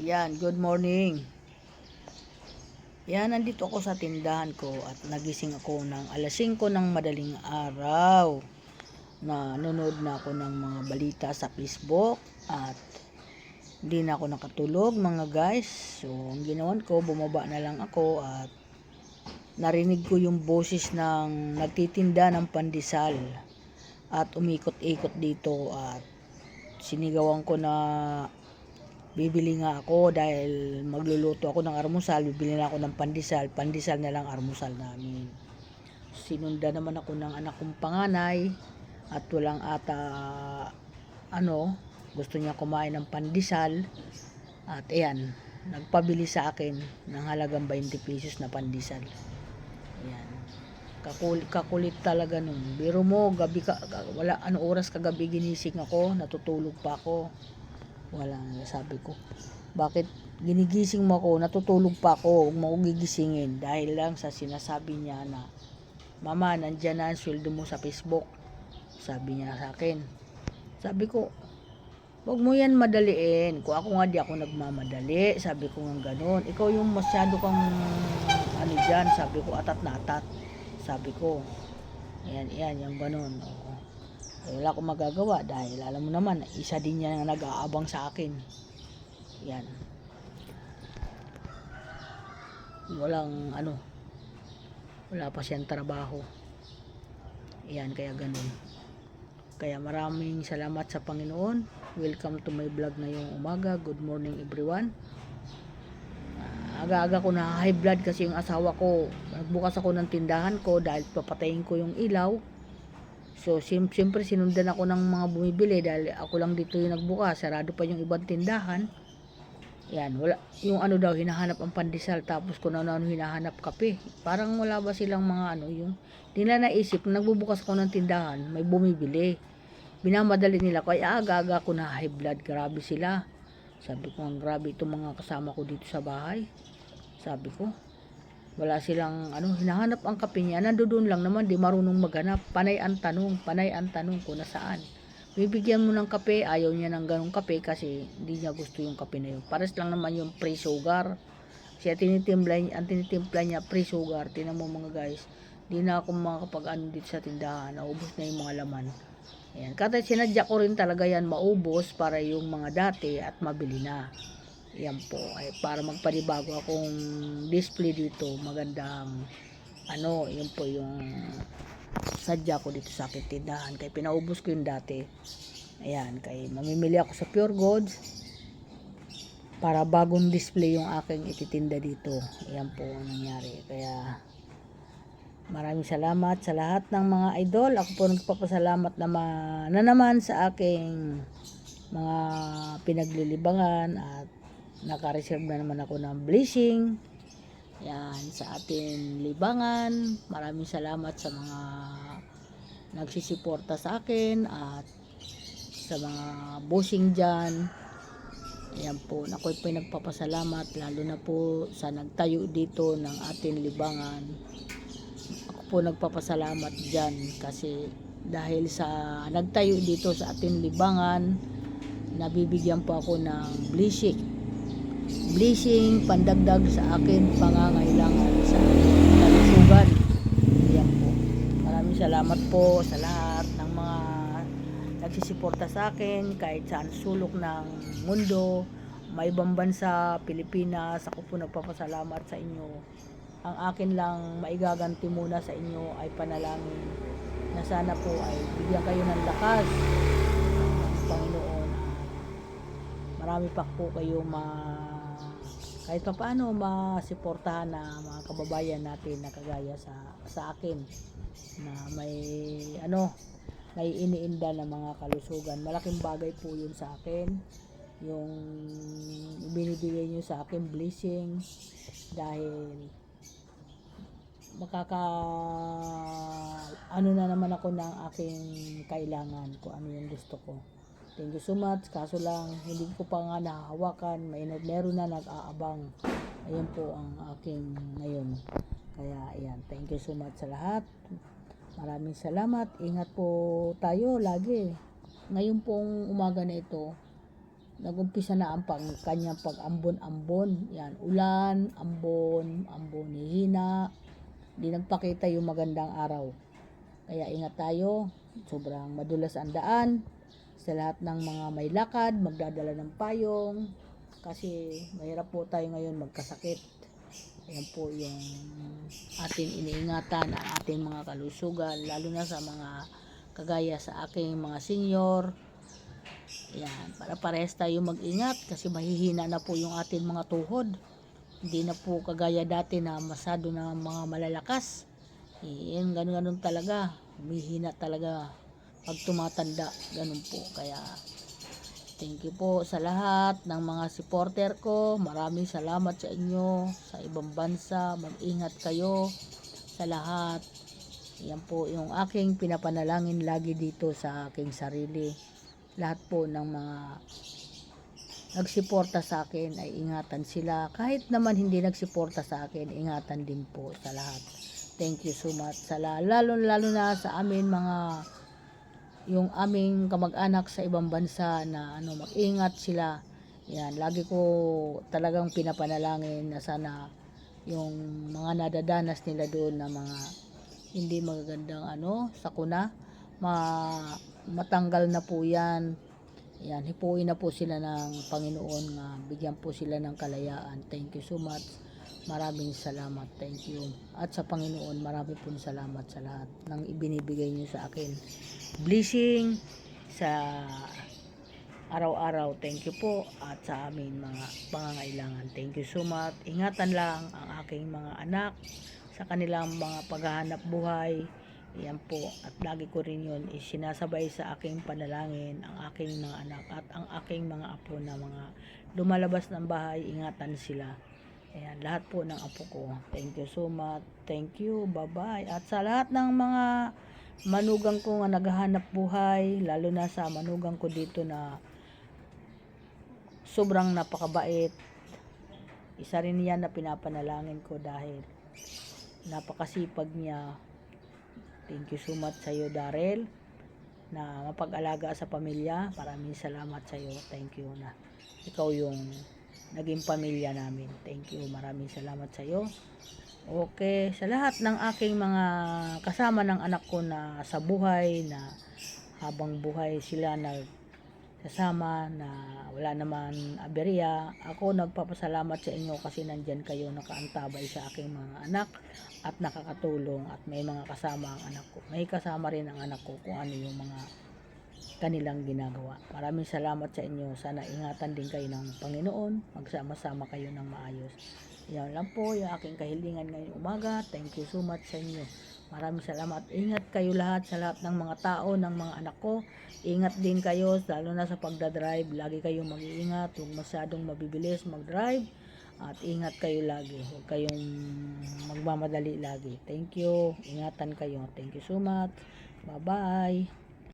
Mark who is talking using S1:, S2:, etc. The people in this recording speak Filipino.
S1: Yan, good morning. Yan, nandito ako sa tindahan ko at nagising ako ng alas 5 ng madaling araw. Na nanood na ako ng mga balita sa Facebook at hindi na ako nakatulog mga guys. So, ang ginawan ko, bumaba na lang ako at narinig ko yung boses ng nagtitinda ng pandesal at umikot-ikot dito at sinigawan ko na bibili nga ako dahil magluluto ako ng almusal, bibili na ako ng pandesal na lang almusal namin. Sinunda naman ako ng anak kong panganay at walang ata gusto niya kumain ng pandesal at ayan, nagpabili sa akin ng halagang 20 pesos na pandesal. Ayan. Kakulit talaga nun. Biro mo, gabi wala oras kagabi ginising ako, natutulog pa ako. Wala, sabi ko, bakit ginigising mo ako, natutulog pa ako, huwag mo ako gigisingin dahil lang sa sinasabi niya na mama, nandyan na ang sweldo mo sa Facebook, sabi niya sa akin. Sabi ko, huwag mo yan madaliin, kung ako nga di ako nagmamadali, sabi ko nga ganun, ikaw yung masyado kang dyan, sabi ko, atat na atat, sabi ko, yan yung ganun. Wala akong magagawa dahil alam mo naman, isa din yan na nag-aabang sa akin. Yan. Wala pa siyang trabaho. Yan, kaya ganun. Kaya maraming salamat sa Panginoon. Welcome to my vlog ngayong umaga. Good morning everyone. Aga-aga ko na high blood kasi yung asawa ko. Nagbukas ako ng tindahan ko dahil papatayin ko yung ilaw. So, siyempre sinundan ako ng mga bumibili dahil ako lang dito yung nagbukas. Sarado pa yung ibang tindahan. Yan, wala. Yung daw, hinahanap ang pandesal. Tapos kung ano hinahanap kape. Parang wala ba silang mga yung di nila naisip, nagbubukas ako ng tindahan, may bumibili. Binamadali nila. Kaya aga-aga ko na high blood. Grabe sila. Sabi ko, grabe itong mga kasama ko dito sa bahay. Sabi ko, wala silang hinahanap ang kape niya, nandoon lang naman, di marunong maghanap. Panay ang tanong kung nasaan. Bibigyan mo ng kape, ayaw niya ng ganong kape kasi hindi niya gusto yung kape na yun. Pares lang naman yung free sugar. Siya ang tinitimpla niya free sugar. Tingnan mo mga guys, di na ako makakapag dito sa tindahan, naubos na yung mga laman. Ayan, kaya sinadya ko rin talaga yan maubos para yung mga dati at mabili na. Yan po, ay para magpanibago akong display dito, magandang yun po yung sadya ko dito sa aking tindahan, kaya pinaubos ko yung dati. Ayan, kaya mamimili ako sa Pure Goods para bagong display yung aking ititinda dito. Ayan po ang nangyari. Kaya maraming salamat sa lahat ng mga idol. Ako po nagpapasalamat na naman sa aking mga pinaglilibangan at naka-reserve na naman ako ng blessing. Yan, sa ating libangan. Maraming salamat sa mga nagsisiporta sa akin at sa mga bossing dyan. Yan po, ako'y pinagpapasalamat lalo na po sa nagtayo dito ng ating libangan. Ako po nagpapasalamat dyan kasi dahil sa nagtayo dito sa ating libangan, nabibigyan po ako ng blessing pandagdag sa akin pangangailangan sa kalusugan. Yan po. Maraming salamat po sa lahat ng mga nagsisiporta sa akin kahit saan sulok ng mundo, may ibang bansa, Pilipinas. Ako po nagpapasalamat sa inyo. Ang akin lang maigaganti muna sa inyo ay panalangin na sana po ay bigyan kayo ng lakas ng Panginoon. Marami pa po kayo kahit pa paano masiportahan na mga kababayan natin na kagaya sa akin na may iniinda na mga kalusugan. Malaking bagay po yun sa akin, yung binibigay nyo sa akin blessing, dahil na naman ako ng aking kailangan, kung ano yung gusto ko. Thank you so much. Kaso lang, hindi ko pa nga nahahawakan. Meron na nag-aabang. Ayan po ang aking ngayon. Kaya, ayan. Thank you so much sa lahat. Maraming salamat. Ingat po tayo lagi. Ngayon pong umaga na ito, nagumpisa na ang kanyang pag-ambon-ambon. Yan, ulan, ambon, hihina. Hindi nagpakita yung magandang araw. Kaya ingat tayo. Sobrang madulas ang daan. Sa lahat ng mga may lakad, magdadala ng payong. Kasi mahirap po tayo ngayon magkasakit. Ayan po yung ating iniingatan, ang ating mga kalusugan, lalo na sa mga kagaya sa aking mga senior. Ayan, para parehas tayo mag-ingat kasi mahihina na po yung ating mga tuhod. Hindi na po kagaya dati na masyado na mga malalakas. Yan, ganun talaga. Humihina talaga pag tumatanda. Ganun po. Kaya, thank you po sa lahat ng mga supporter ko. Maraming salamat sa inyo. Sa ibang bansa, mag-ingat kayo sa lahat. Yan po yung aking pinapanalangin lagi dito sa aking sarili. Lahat po ng mga nagsuporta sa akin ay ingatan sila. Kahit naman hindi nagsuporta sa akin, ingatan din po sa lahat. Thank you so much. Lalo na sa amin mga yung aming kamag-anak sa ibang bansa na mag-ingat sila. Yan, lagi ko talagang pinapanalangin na sana yung mga nadadanas nila doon na mga hindi magagandang sakuna, matanggal na po yan. Yan, hipuin na po sila ng Panginoon nga bigyan po sila ng kalayaan. Thank you so much. Maraming salamat. Thank you. At sa Panginoon, maraming po salamat sa lahat ng ibinibigay niyo sa akin. Blessing sa araw-araw. Thank you po. At sa amin mga pangangailangan. Thank you so much. Ingatan lang ang aking mga anak sa kanilang mga paghahanap buhay. Yan po, at lagi ko rin yun isinasabay sa aking panalangin, ang aking mga anak at ang aking mga apo na mga lumalabas ng bahay, ingatan sila. Ayan, lahat po ng apo ko. Thank you so much. Thank you. Bye-bye. At sa lahat ng mga manugang ko nga naghahanap buhay, lalo na sa manugang ko dito na sobrang napakabait. Isa rin yan na pinapanalangin ko dahil napakasipag niya. Thank you so much sa iyo, Darrell, na mapag-alaga sa pamilya. Maraming salamat sa iyo. Thank you na ikaw yung naging pamilya namin. Thank you. Maraming salamat sa iyo. Okay, sa lahat ng aking mga kasama ng anak ko na sa buhay, na habang buhay sila kasama, na wala naman aberya, ako nagpapasalamat sa inyo kasi nandyan kayo nakaantabay sa aking mga anak at nakakatulong, at may mga kasama ang anak ko. May kasama rin ang anak ko kung ano yung mga kanilang ginagawa. Maraming salamat sa inyo. Sana ingatan din kayo ng Panginoon. Magsama-sama kayo ng maayos. Yan lang po yung aking kahilingan ngayong umaga. Thank you so much sa inyo. Maraming salamat. Ingat kayo lahat sa lahat ng mga tao, ng mga anak ko. Ingat din kayo, lalo na sa pagdadrive. Lagi kayong mag-iingat. Huwag masyadong mabibilis mag-drive. At ingat kayo lagi. Huwag kayong magmamadali lagi. Thank you. Ingatan kayo. Thank you so much. Bye-bye.